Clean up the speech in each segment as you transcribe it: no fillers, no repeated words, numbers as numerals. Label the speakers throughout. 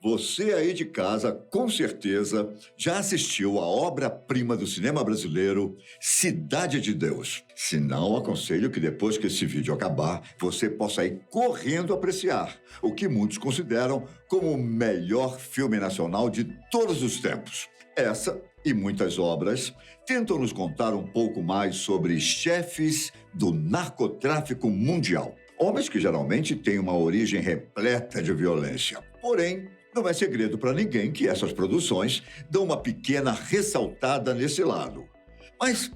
Speaker 1: Você aí de casa, com certeza, já assistiu a obra-prima do cinema brasileiro, Cidade de Deus. Se não, aconselho que depois que esse vídeo acabar, você possa ir correndo apreciar o que muitos consideram como o melhor filme nacional de todos os tempos. Essa e muitas obras tentam nos contar um pouco mais sobre chefes do narcotráfico mundial. Homens que geralmente têm uma origem repleta de violência. Porém, não é segredo para ninguém que essas produções dão uma pequena ressaltada nesse lado. Mas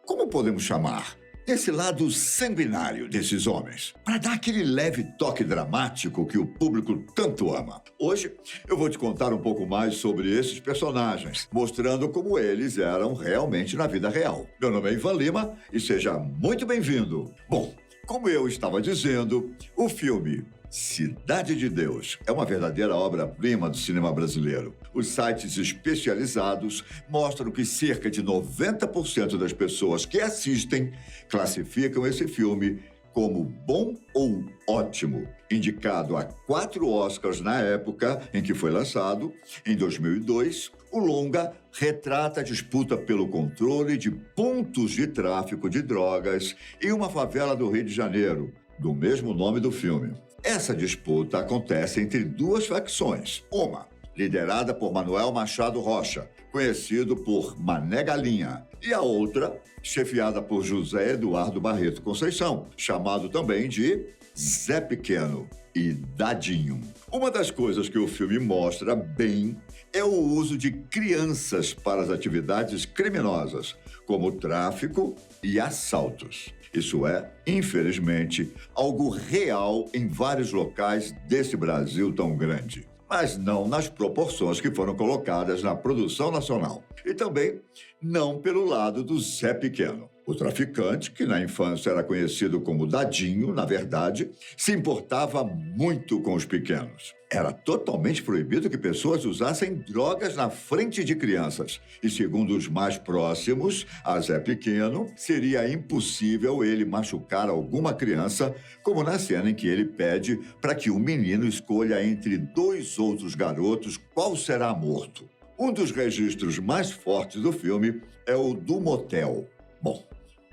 Speaker 1: como podemos chamar esse lado sanguinário desses homens, para dar aquele leve toque dramático que o público tanto ama? Hoje eu vou te contar um pouco mais sobre esses personagens, mostrando como eles eram realmente na vida real. Meu nome é Ivan Lima e seja muito bem-vindo. Bom, como eu estava dizendo, o filme Cidade de Deus é uma verdadeira obra-prima do cinema brasileiro. Os sites especializados mostram que cerca de 90% das pessoas que assistem classificam esse filme como bom ou ótimo. Indicado a 4 Oscars na época em que foi lançado, em 2002, o longa retrata a disputa pelo controle de pontos de tráfico de drogas em uma favela do Rio de Janeiro, do mesmo nome do filme. Essa disputa acontece entre 2 facções. Uma, liderada por Manuel Machado Rocha, conhecido por Mané Galinha, e a outra, chefiada por José Eduardo Barreto Conceição, chamado também de Zé Pequeno e Dadinho. Uma das coisas que o filme mostra bem é o uso de crianças para as atividades criminosas, como tráfico e assaltos. Isso é, infelizmente, algo real em vários locais desse Brasil tão grande, mas não nas proporções que foram colocadas na produção nacional. E também não pelo lado do Zé Pequeno. O traficante, que na infância era conhecido como Dadinho, na verdade, se importava muito com os pequenos. Era totalmente proibido que pessoas usassem drogas na frente de crianças. E segundo os mais próximos a Zé Pequeno, seria impossível ele machucar alguma criança, como na cena em que ele pede para que o menino escolha entre 2 outros garotos qual será morto. Um dos registros mais fortes do filme é o do motel. Bom,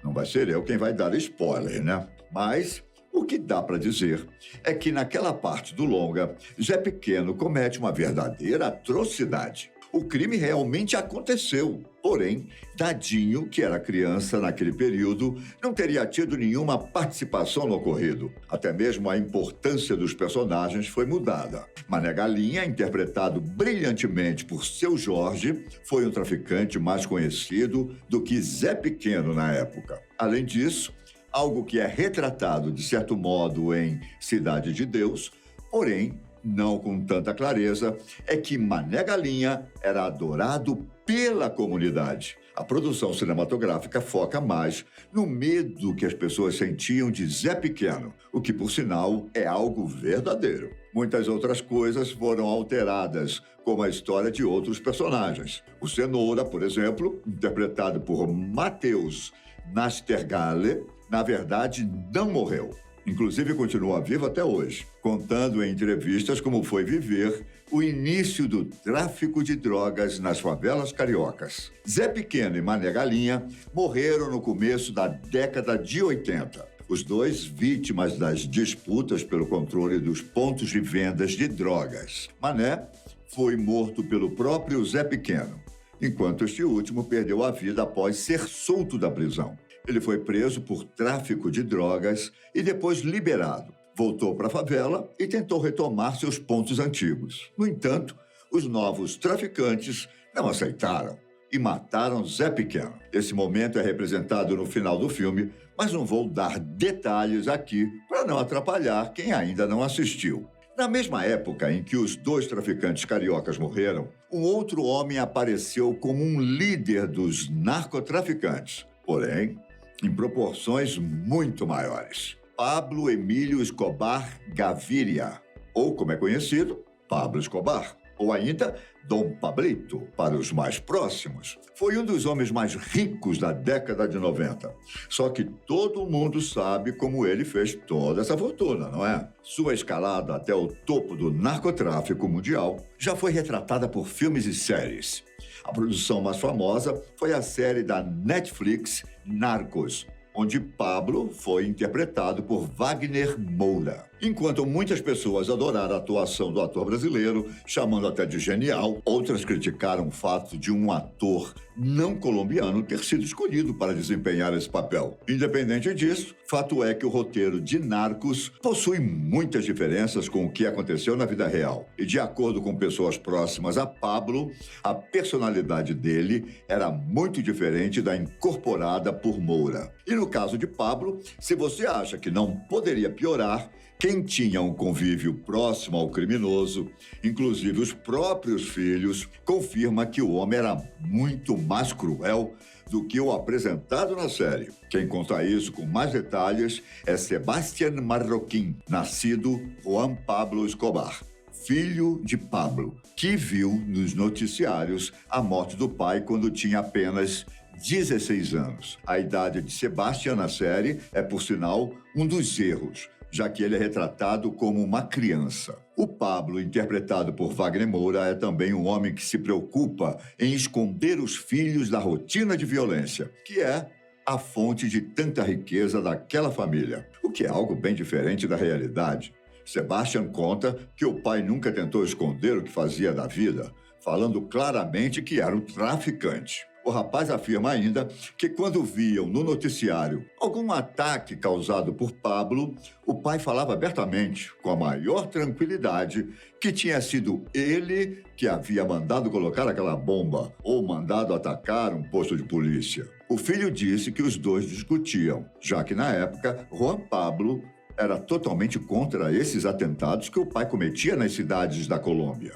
Speaker 1: não vai ser eu quem vai dar spoiler, né? Mas o que dá para dizer é que naquela parte do longa, Zé Pequeno comete uma verdadeira atrocidade. O crime realmente aconteceu, porém, Dadinho, que era criança naquele período, não teria tido nenhuma participação no ocorrido. Até mesmo a importância dos personagens foi mudada. Mané Galinha, interpretado brilhantemente por Seu Jorge, foi um traficante mais conhecido do que Zé Pequeno na época. Além disso, algo que é retratado, de certo modo, em Cidade de Deus, porém, não com tanta clareza, é que Mané Galinha era adorado pela comunidade. A produção cinematográfica foca mais no medo que as pessoas sentiam de Zé Pequeno, o que, por sinal, é algo verdadeiro. Muitas outras coisas foram alteradas, como a história de outros personagens. O Cenoura, por exemplo, interpretado por Matheus Nastergaile, na verdade, não morreu. Inclusive, continua vivo até hoje, contando em entrevistas como foi viver o início do tráfico de drogas nas favelas cariocas. Zé Pequeno e Mané Galinha morreram no começo da década de 80. Os dois vítimas das disputas pelo controle dos pontos de vendas de drogas. Mané foi morto pelo próprio Zé Pequeno, enquanto este último perdeu a vida após ser solto da prisão. Ele foi preso por tráfico de drogas e depois liberado. Voltou para a favela e tentou retomar seus pontos antigos. No entanto, os novos traficantes não aceitaram e mataram Zé Pequeno. Esse momento é representado no final do filme, mas não vou dar detalhes aqui para não atrapalhar quem ainda não assistiu. Na mesma época em que os 2 traficantes cariocas morreram, um outro homem apareceu como um líder dos narcotraficantes. Porém, em proporções muito maiores. Pablo Emílio Escobar Gaviria, ou como é conhecido, Pablo Escobar. Ou ainda, Dom Pablito, para os mais próximos. Foi um dos homens mais ricos da década de 90. Só que todo mundo sabe como ele fez toda essa fortuna, não é? Sua escalada até o topo do narcotráfico mundial já foi retratada por filmes e séries. A produção mais famosa foi a série da Netflix Narcos, onde Pablo foi interpretado por Wagner Moura. Enquanto muitas pessoas adoraram a atuação do ator brasileiro, chamando até de genial, outras criticaram o fato de um ator não colombiano ter sido escolhido para desempenhar esse papel. Independente disso, fato é que o roteiro de Narcos possui muitas diferenças com o que aconteceu na vida real. E de acordo com pessoas próximas a Pablo, a personalidade dele era muito diferente da incorporada por Moura. E no caso de Pablo, se você acha que não poderia piorar, quem tinha um convívio próximo ao criminoso, inclusive os próprios filhos, confirma que o homem era muito mais cruel do que o apresentado na série. Quem conta isso com mais detalhes é Sebastián Marroquín, nascido Juan Pablo Escobar, filho de Pablo, que viu nos noticiários a morte do pai quando tinha apenas 16 anos. A idade de Sebastián na série é, por sinal, um dos erros, já que ele é retratado como uma criança. O Pablo, interpretado por Wagner Moura, é também um homem que se preocupa em esconder os filhos da rotina de violência, que é a fonte de tanta riqueza daquela família, o que é algo bem diferente da realidade. Sebastián conta que o pai nunca tentou esconder o que fazia da vida, falando claramente que era um traficante. O rapaz afirma ainda que quando viam no noticiário algum ataque causado por Pablo, o pai falava abertamente, com a maior tranquilidade, que tinha sido ele que havia mandado colocar aquela bomba ou mandado atacar um posto de polícia. O filho disse que os dois discutiam, já que na época Juan Pablo era totalmente contra esses atentados que o pai cometia nas cidades da Colômbia.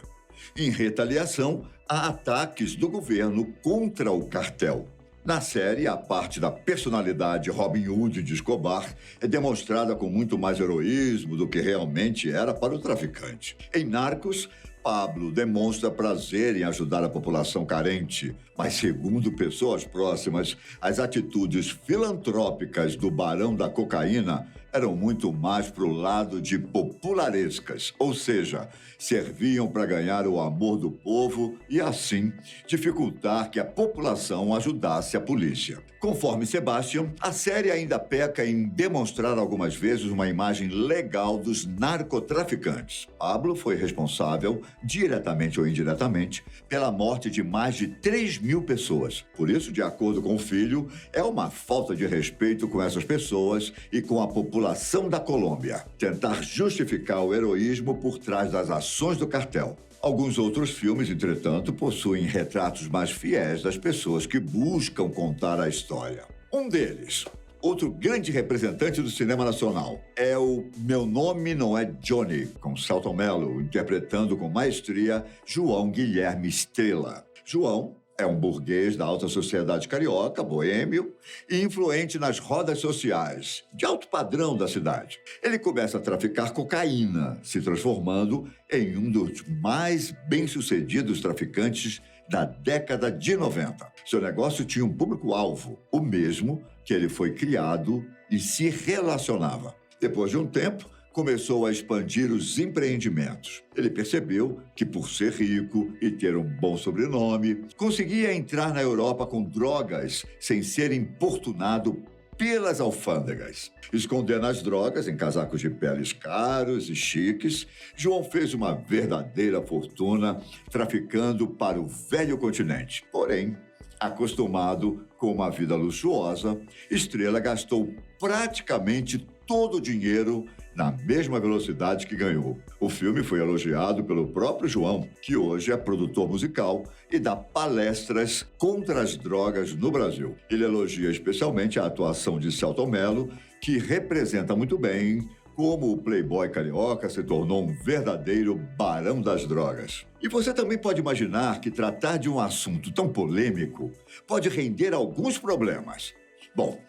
Speaker 1: Em retaliação, há ataques do governo contra o cartel. Na série, a parte da personalidade Robin Hood de Escobar é demonstrada com muito mais heroísmo do que realmente era para o traficante. Em Narcos, Pablo demonstra prazer em ajudar a população carente, mas, segundo pessoas próximas, as atitudes filantrópicas do barão da cocaína eram muito mais para o lado de popularescas, ou seja, serviam para ganhar o amor do povo e, assim, dificultar que a população ajudasse a polícia. Conforme Sebastián, a série ainda peca em demonstrar algumas vezes uma imagem legal dos narcotraficantes. Pablo foi responsável, diretamente ou indiretamente, pela morte de mais de 3.000 pessoas. Por isso, de acordo com o filho, é uma falta de respeito com essas pessoas e com a população da Colômbia. Tentar justificar o heroísmo por trás das ações do cartel. Alguns outros filmes, entretanto, possuem retratos mais fiéis das pessoas que buscam contar a história. Um deles, outro grande representante do cinema nacional, é o Meu Nome Não É Johnny, com Selton Mello, interpretando com maestria João Guilherme Estrela. João é um burguês da alta sociedade carioca, boêmio, e influente nas rodas sociais, de alto padrão da cidade. Ele começa a traficar cocaína, se transformando em um dos mais bem-sucedidos traficantes da década de 90. Seu negócio tinha um público-alvo, o mesmo que ele foi criado e se relacionava. Depois de um tempo, começou a expandir os empreendimentos. Ele percebeu que, por ser rico e ter um bom sobrenome, conseguia entrar na Europa com drogas sem ser importunado pelas alfândegas. Escondendo as drogas em casacos de peles caros e chiques, João fez uma verdadeira fortuna traficando para o velho continente. Porém, acostumado com uma vida luxuosa, Estrela gastou praticamente todo o dinheiro na mesma velocidade que ganhou. O filme foi elogiado pelo próprio João, que hoje é produtor musical e dá palestras contra as drogas no Brasil. Ele elogia especialmente a atuação de Selton Mello, que representa muito bem como o playboy carioca se tornou um verdadeiro barão das drogas. E você também pode imaginar que tratar de um assunto tão polêmico pode render alguns problemas. Bom,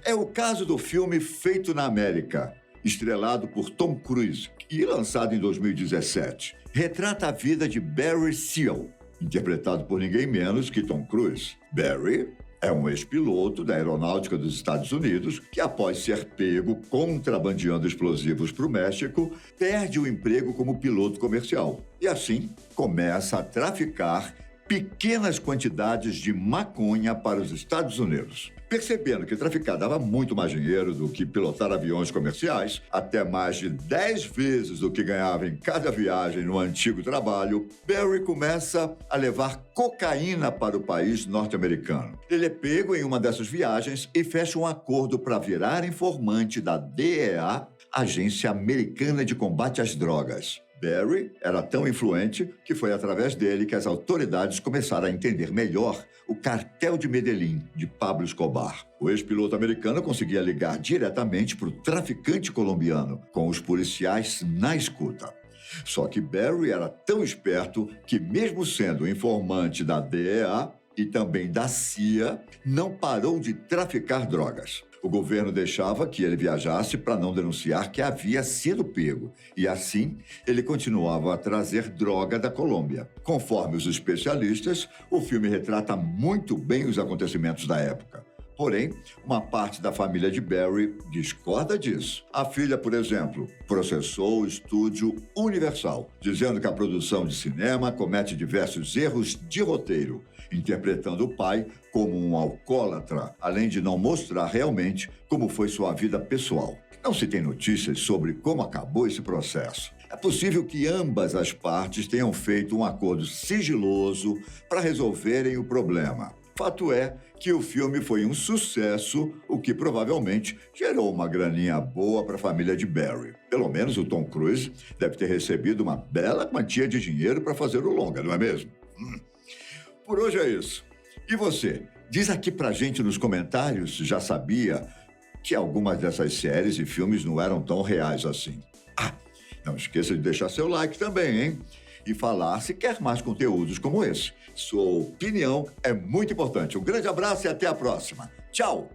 Speaker 1: é o caso do filme Feito na América, estrelado por Tom Cruise e lançado em 2017. Retrata a vida de Barry Seal, interpretado por ninguém menos que Tom Cruise. Barry é um ex-piloto da Aeronáutica dos Estados Unidos que, após ser pego contrabandeando explosivos para o México, perde o emprego como piloto comercial e, assim, começa a traficar pequenas quantidades de maconha para os Estados Unidos. Percebendo que traficar dava muito mais dinheiro do que pilotar aviões comerciais, até mais de 10 vezes o que ganhava em cada viagem no antigo trabalho, Barry começa a levar cocaína para o país norte-americano. Ele é pego em uma dessas viagens e fecha um acordo para virar informante da DEA, Agência Americana de Combate às Drogas. Barry era tão influente que foi através dele que as autoridades começaram a entender melhor o cartel de Medellín de Pablo Escobar. O ex-piloto americano conseguia ligar diretamente para o traficante colombiano, com os policiais na escuta. Só que Barry era tão esperto que, mesmo sendo informante da DEA e também da CIA, não parou de traficar drogas. O governo deixava que ele viajasse para não denunciar que havia sido pego. E assim, ele continuava a trazer droga da Colômbia. Conforme os especialistas, o filme retrata muito bem os acontecimentos da época. Porém, uma parte da família de Barry discorda disso. A filha, por exemplo, processou o estúdio Universal, dizendo que a produção de cinema comete diversos erros de roteiro, interpretando o pai como um alcoólatra, além de não mostrar realmente como foi sua vida pessoal. Não se tem notícias sobre como acabou esse processo. É possível que ambas as partes tenham feito um acordo sigiloso para resolverem o problema. Fato é que o filme foi um sucesso, o que provavelmente gerou uma graninha boa para a família de Barry. Pelo menos o Tom Cruise deve ter recebido uma bela quantia de dinheiro para fazer o longa, não é mesmo? Por hoje é isso. E você? Diz aqui pra gente nos comentários se já sabia que algumas dessas séries e filmes não eram tão reais assim. Não esqueça de deixar seu like também, hein? E falar se quer mais conteúdos como esse. Sua opinião é muito importante. Um grande abraço e até a próxima. Tchau!